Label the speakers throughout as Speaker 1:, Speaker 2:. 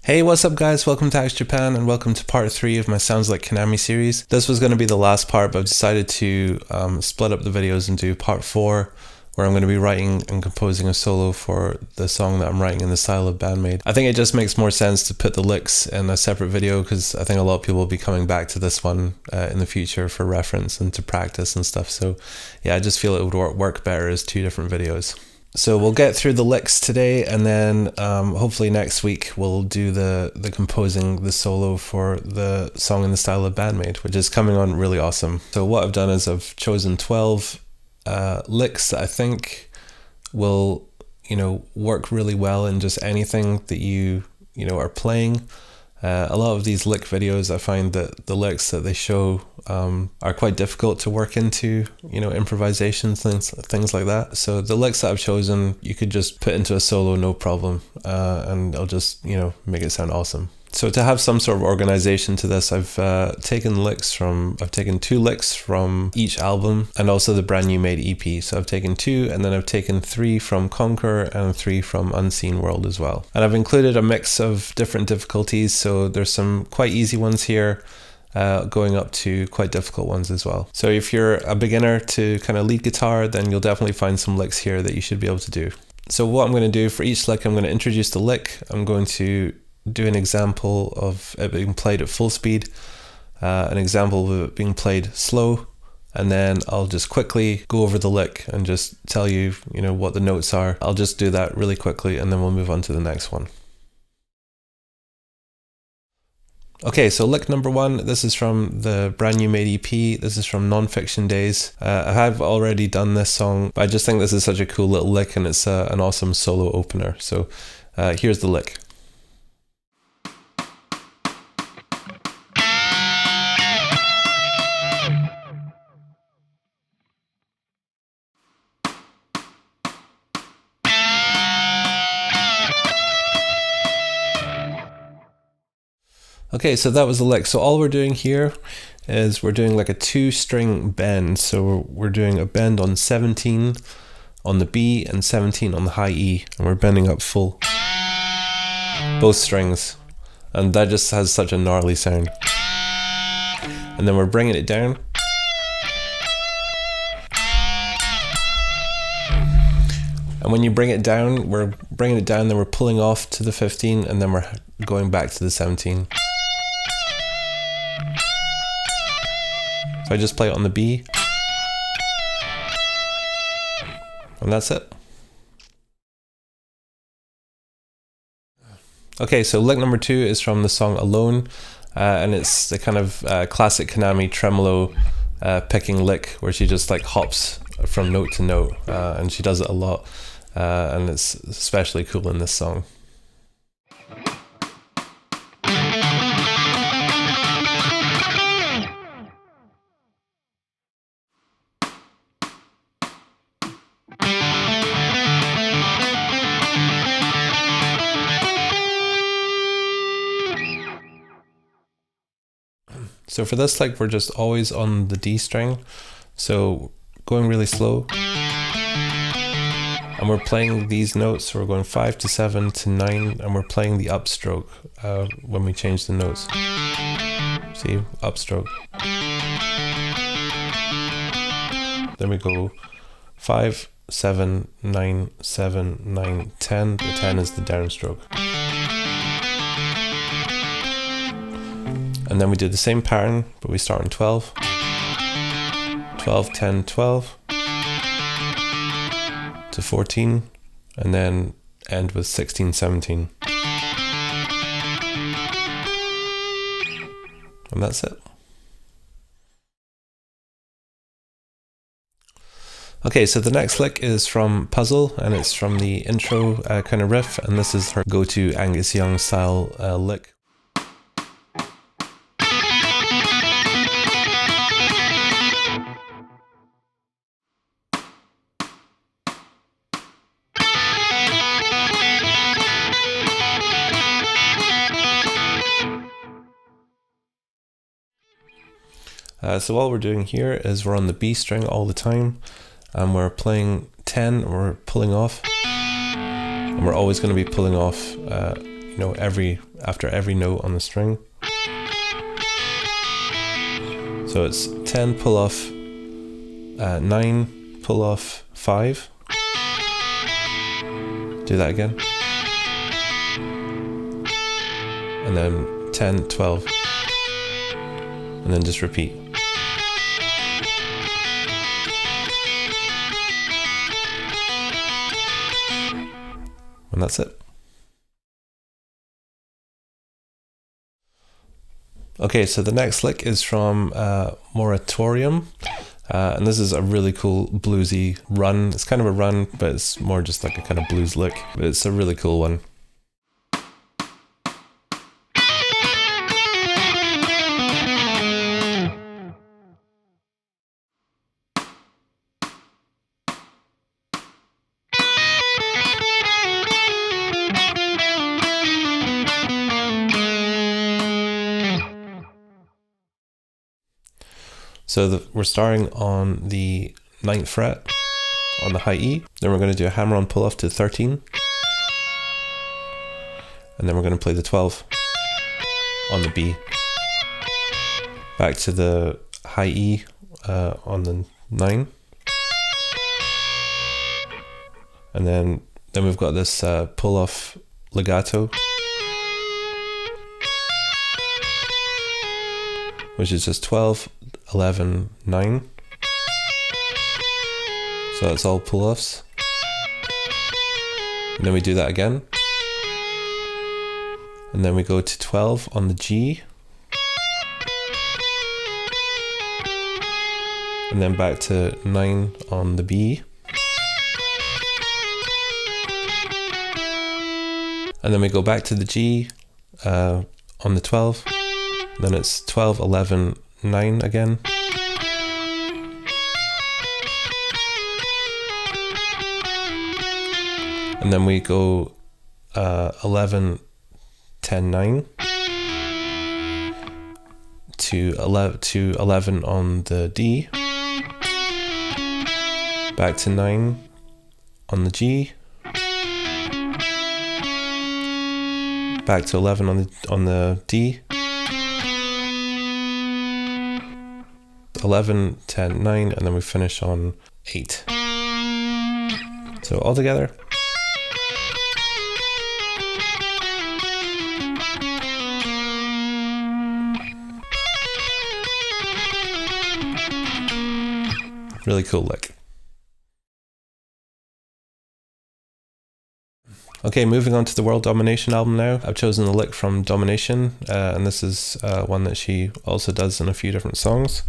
Speaker 1: Hey, what's up guys, welcome to Axe Japan and welcome to part 3 of my Sounds Like Kanami series. This was going to be the last part, but I've decided to split up the videos and do part 4, where I'm going to be writing and composing a solo for the song that I'm writing in the style of BAND-MAID. I think it just makes more sense to put the licks in a separate video because I think a lot of people will be coming back to this one in the future for reference and to practice and stuff. So yeah, I just feel it would work better as 2 different videos. So we'll get through the licks today, and then hopefully next week we'll do the composing the solo for the song in the style of BAND-MAID, which is coming on really awesome. So what I've done is I've chosen 12 licks that I think will, work really well in just anything that you are playing. A lot of these lick videos, I find that the licks that they show are quite difficult to work into, improvisations, things like that. So the licks that I've chosen, you could just put into a solo, no problem, and I'll just, make it sound awesome. So to have some sort of organization to this, I've taken 2 licks from each album and also the brand new made EP. So I've taken 2, and then I've taken 3 from Conquer and 3 from Unseen World as well. And I've included a mix of different difficulties. So there's some quite easy ones here, going up to quite difficult ones as well. So if you're a beginner to kind of lead guitar, then you'll definitely find some licks here that you should be able to do. So what I'm going to do for each lick, I'm going to introduce the lick. I'm going to do an example of it being played at full speed, an example of it being played slow, and then I'll just quickly go over the lick and just tell you, what the notes are. I'll just do that really quickly and then we'll move on to the next one. Okay, so lick number 1, this is from the brand new made EP. This is from Non-Fiction Days. I have already done this song, but I just think this is such a cool little lick and it's an awesome solo opener. So here's the lick. Okay, so that was the lick. So all we're doing here is we're doing like a 2-string bend. So we're doing a bend on 17 on the B and 17 on the high E, and we're bending up full, both strings, and that just has such a gnarly sound. And then we're bringing it down, and when you bring it down, we're bringing it down, then we're pulling off to the 15, and then we're going back to the 17. So I just play it on the B, and that's it. Okay, so lick number 2 is from the song Alone, and it's the kind of classic Kanami tremolo picking lick where she just like hops from note to note, and she does it a lot, and it's especially cool in this song. So for this lick, we're just always on the D string, so going really slow, and we're playing these notes. So we're going 5 to 7 to 9, and we're playing the upstroke when we change the notes. See, upstroke. Then we go 5, 7, 9, 7, 9, 10. The 10 is the downstroke. And then we do the same pattern, but we start on 12, 12, 10, 12, to 14, and then end with 16, 17. And that's it. Okay, so the next lick is from Puzzle, and it's from the intro kind of riff, and this is her go-to Angus Young style lick. So all we're doing here is we're on the B string all the time, and we're playing 10, and we're pulling off, and we're always going to be pulling off you know, after every note on the string. So it's 10 pull off 9 pull off 5. Do that again. And then 10, 12. And then just repeat. And that's it. Okay, so the next lick is from Moratorium. And this is a really cool bluesy run. It's kind of a run, but it's more just like a kind of blues lick. But it's a really cool one. So we're starting on the 9th fret on the high E. Then we're going to do a hammer-on pull-off to 13. And then we're going to play the 12 on the B. Back to the high E on the 9. And then we've got this pull-off legato, which is just 12, 11, 9. So that's all pull-offs. And then we do that again. And then we go to 12 on the G. And then back to 9 on the B. And then we go back to the G on the 12. Then it's 12, 11, 9 again. And then we go 11, 10, 9 to 11 on the D. Back to 9 on the G. Back to 11 on the D. 11, 10, 9, and then we finish on 8. So all together. Really cool lick. Okay, moving on to the World Domination album now. I've chosen the lick from Domination, and this is one that she also does in a few different songs.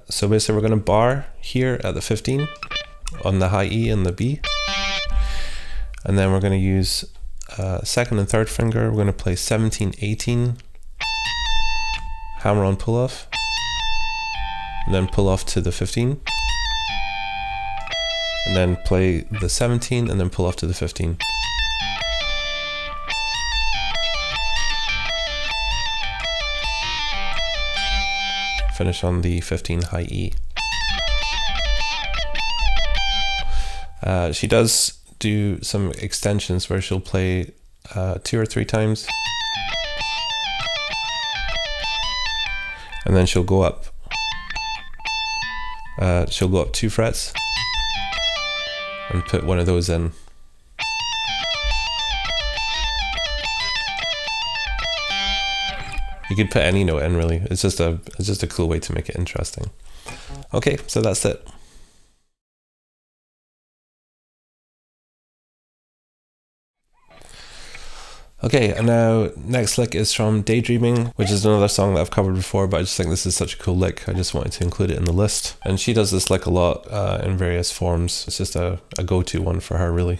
Speaker 1: So basically we're going to bar here at the 15 on the high E and the B, and then we're going to use second and third finger. We're going to play 17, 18, hammer on pull off, and then pull off to the 15, and then play the 17 and then pull off to the 15. Finish on the 15 high E. She does do some extensions where she'll play 2 or 3 times, and then she'll go up 2 frets and put one of those in. You could put any note in, really. It's just a cool way to make it interesting. Okay, so that's it. Okay, and now next lick is from Daydreaming, which is another song that I've covered before, but I just think this is such a cool lick. I just wanted to include it in the list. And she does this lick a lot in various forms. It's just a go-to one for her, really.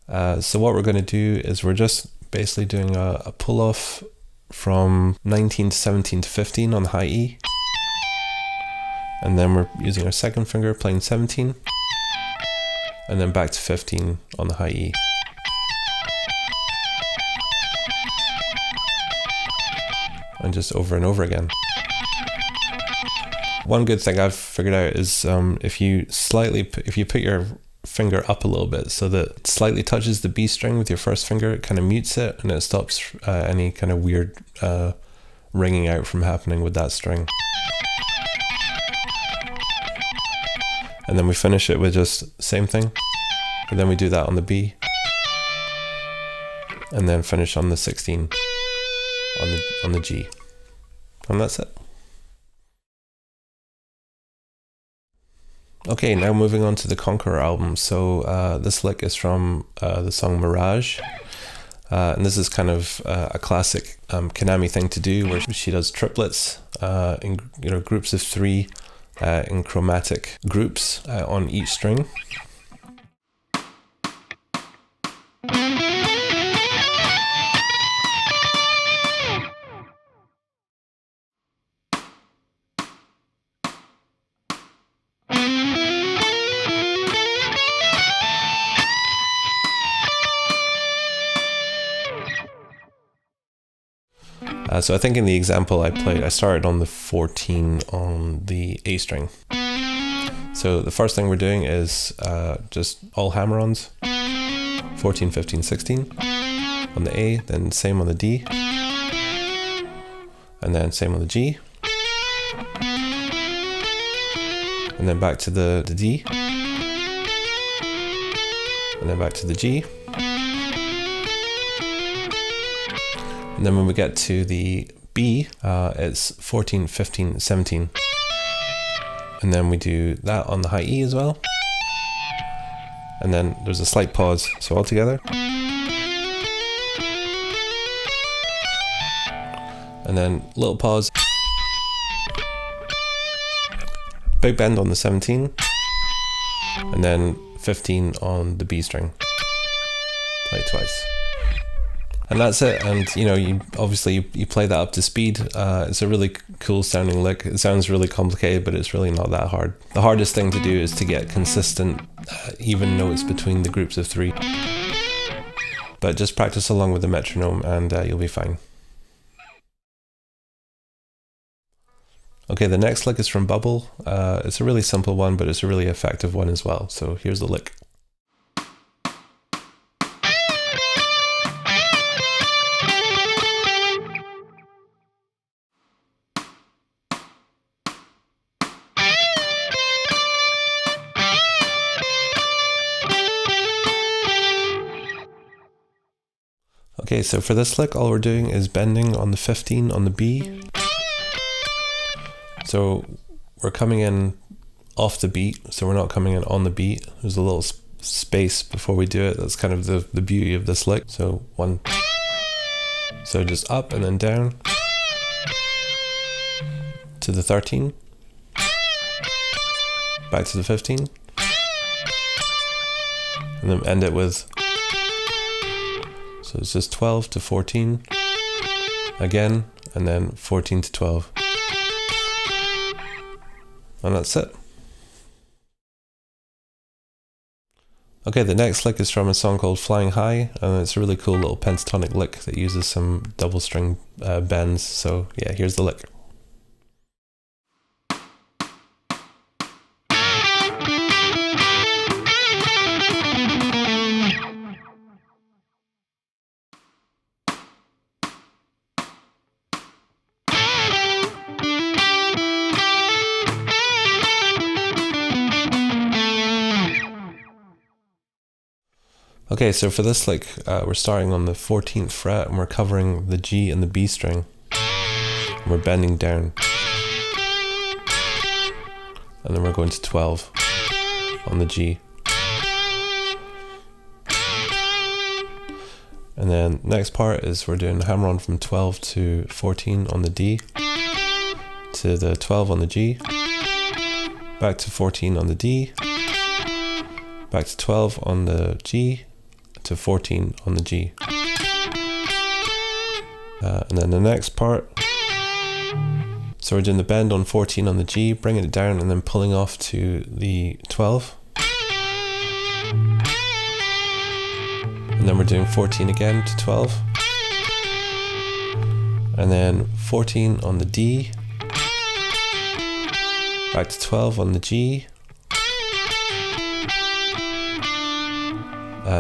Speaker 1: So what we're going to do is we're just basically doing a pull off from 19 to 17 to 15 on the high E. And then we're using our second finger playing 17. And then back to 15 on the high E. And just over and over again. One good thing I've figured out is if you put your finger up a little bit so that it slightly touches the B string with your first finger, it kind of mutes it and it stops any kind of weird ringing out from happening with that string. And then we finish it with just same thing, and then we do that on the B, and then finish on the 16 on the G, and that's it. Okay, now moving on to the Conqueror album. So this lick is from the song Mirage. And this is kind of a classic Kanami thing to do, where she does triplets in groups of 3 in chromatic groups on each string. So I think in the example I played, I started on the 14 on the A string. So the first thing we're doing is just all hammer-ons, 14, 15, 16 on the A, then same on the D, and then same on the G, and then back to the D, and then back to the G. And then when we get to the B, it's 14, 15, 17. And then we do that on the high E as well. And then there's a slight pause, so all together. And then little pause. Big bend on the 17. And then 15 on the B string. Play it twice. And that's it. And you obviously you play that up to speed. It's a really cool sounding lick. It sounds really complicated, but it's really not that hard. The hardest thing to do is to get consistent even notes between the groups of 3. But just practice along with the metronome and you'll be fine. Okay, the next lick is from Bubble. It's a really simple one, but it's a really effective one as well. So here's the lick. Okay, so for this lick, all we're doing is bending on the 15 on the B. So we're coming in off the beat, so we're not coming in on the beat. There's a little space before we do it. That's kind of the beauty of this lick. So one, so just up and then down to the 13, back to the 15, and then end it with, so it's just 12 to 14 again, and then 14 to 12. And that's it. Okay, the next lick is from a song called Flying High, and it's a really cool little pentatonic lick that uses some double string bends. So yeah, here's the lick. Okay, so for this lick, we're starting on the 14th fret and we're covering the G and the B string. And we're bending down. And then we're going to 12 on the G. And then next part is we're doing hammer on from 12 to 14 on the D, to the 12 on the G, back to 14 on the D, back to 12 on the G, to 14 on the G. And then the next part, so we're doing the bend on 14 on the G, bringing it down and then pulling off to the 12. And then we're doing 14 again to 12. And then 14 on the D, back to 12 on the G,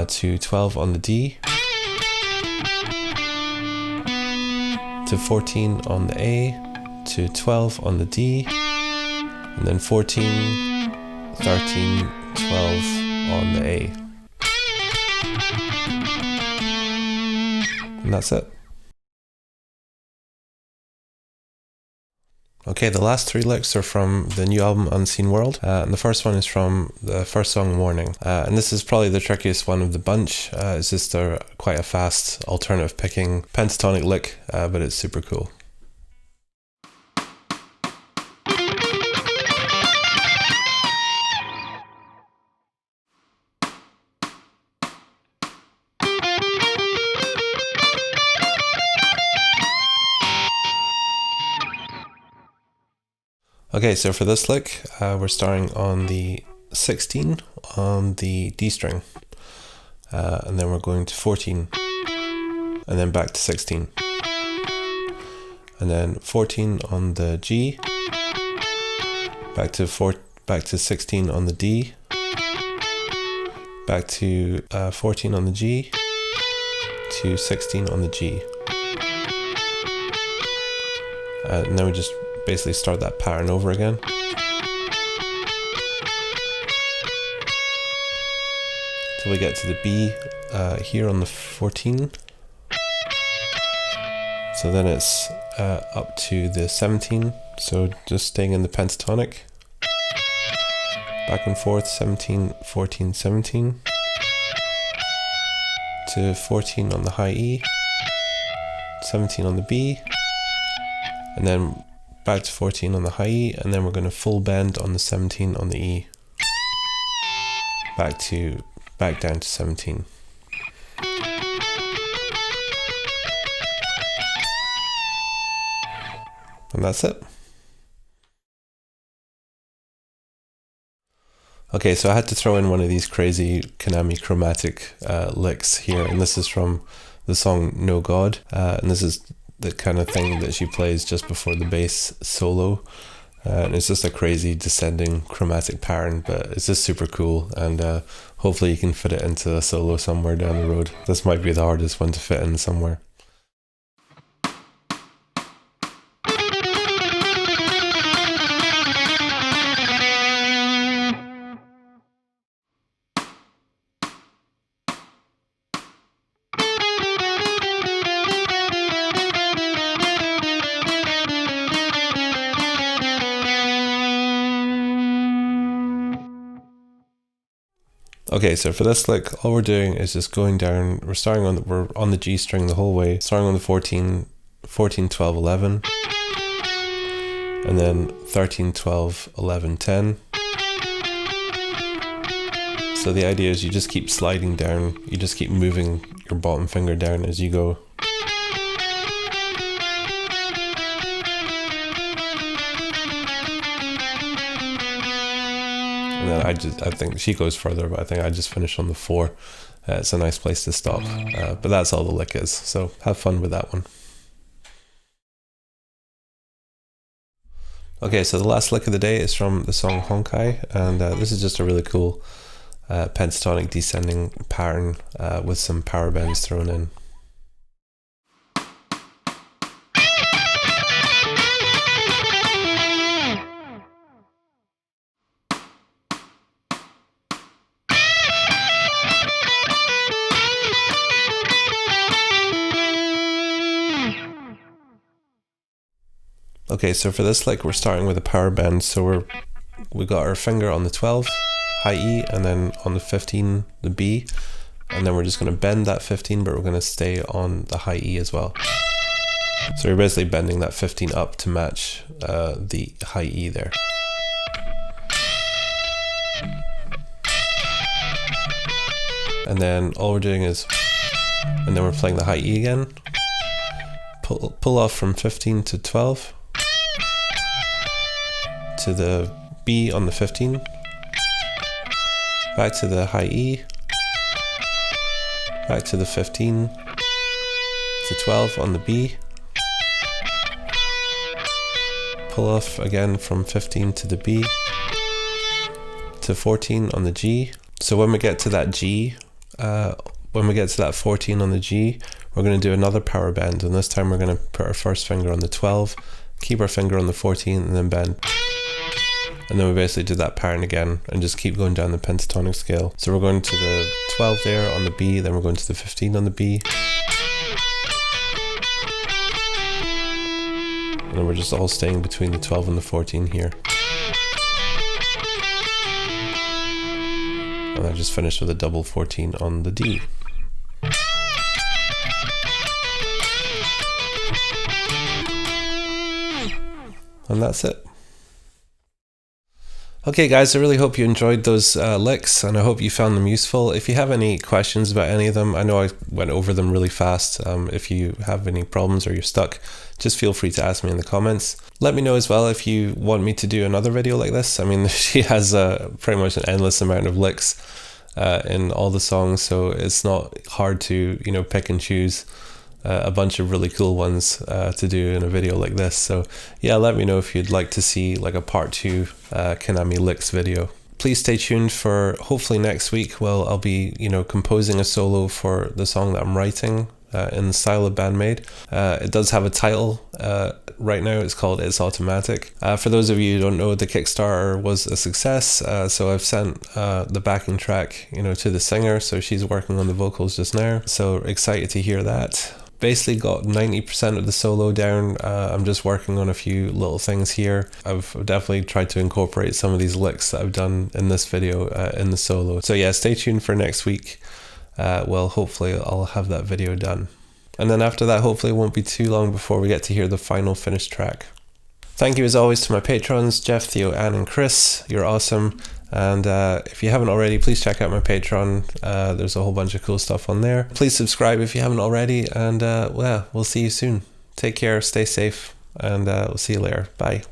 Speaker 1: to 12 on the D, to 14 on the A, to 12 on the D, and then 14, 13, 12 on the A. And that's it. Okay, the last three licks are from the new album Unseen World, and the first one is from the first song Warning, and this is probably the trickiest one of the bunch. It's just quite a fast alternative picking pentatonic lick, but it's super cool. Okay, so for this lick, we're starting on the 16 on the D string, and then we're going to 14, and then back to 16, and then 14 on the G, back to 16 on the D, back to 14 on the G, to 16 on the G, and then we just basically start that pattern over again. Till we get to the B here on the 14. So then it's up to the 17. So just staying in the pentatonic. Back and forth, 17, 14, 17. To 14 on the high E. 17 on the B. And then back to 14 on the high E, and then we're going to full bend on the 17 on the E. Back down to 17. And that's it. Okay, so I had to throw in one of these crazy Kanami chromatic licks here, and this is from the song No God, and this is the kind of thing that she plays just before the bass solo, and it's just a crazy descending chromatic pattern, but it's just super cool, and hopefully you can fit it into a solo somewhere down the road. This might be the hardest one to fit in somewhere. Okay, so for this lick, all we're doing is just going down. We're on the G string the whole way, starting on the 14, 12, 11, and then 13, 12, 11, 10. So the idea is you just keep sliding down, you just keep moving your bottom finger down as you go. And then I think she goes further, but I think I just finish on the 4. It's a nice place to stop, but that's all the lick is, so have fun with that one. Okay, so the last lick of the day is from the song Honkai, and this is just a really cool pentatonic descending pattern with some power bends thrown in. Okay, so for this lick, we're starting with a power bend. So we got our finger on the 12, high E, and then on the 15, the B, and then we're just going to bend that 15, but we're going to stay on the high E as well. So you're basically bending that 15 up to match the high E there. And then all we're doing is, and then we're playing the high E again. Pull off from 15 to 12 to the B on the 15, back to the high E, back to the 15 to 12 on the B, pull off again from 15 to the B to 14 on the G. So when we get to that G, when we get to that 14 on the G, we're going to do another power bend, and this time we're going to put our first finger on the 12, keep our finger on the 14, and then bend. And then we basically do that pattern again and just keep going down the pentatonic scale. So we're going to the 12 there on the B, then we're going to the 15 on the B. And then we're just all staying between the 12 and the 14 here. And I just finished with a double 14 on the D. And that's it. Okay guys, I really hope you enjoyed those licks, and I hope you found them useful. If you have any questions about any of them, I know I went over them really fast. If you have any problems or you're stuck, just feel free to ask me in the comments. Let me know as well if you want me to do another video like this. I mean, she has pretty much an endless amount of licks in all the songs, so it's not hard to, you know, pick and choose a bunch of really cool ones to do in a video like this. So yeah, let me know if you'd like to see like a part 2 Kanami licks video. Please stay tuned for hopefully next week. Well, I'll be, you know, composing a solo for the song that I'm writing in the style of BAND-MAID. It does have a title right now. It's called It's Automatic. For those of you who don't know, the Kickstarter was a success, so I've sent the backing track, you know, to the singer, so she's working on the vocals just now. So excited to hear that. Basically got 90% of the solo down. I'm just working on a few little things here. I've definitely tried to incorporate some of these licks that I've done in this video in the solo. So yeah, stay tuned for next week. Well, hopefully I'll have that video done. And then after that, hopefully it won't be too long before we get to hear the final finished track. Thank you as always to my patrons, Jeff, Theo, Anne and Chris. You're awesome. And if you haven't already, please check out my Patreon. There's a whole bunch of cool stuff on there. Please subscribe if you haven't already. And well, we'll see you soon. Take care, stay safe, and we'll see you later. Bye.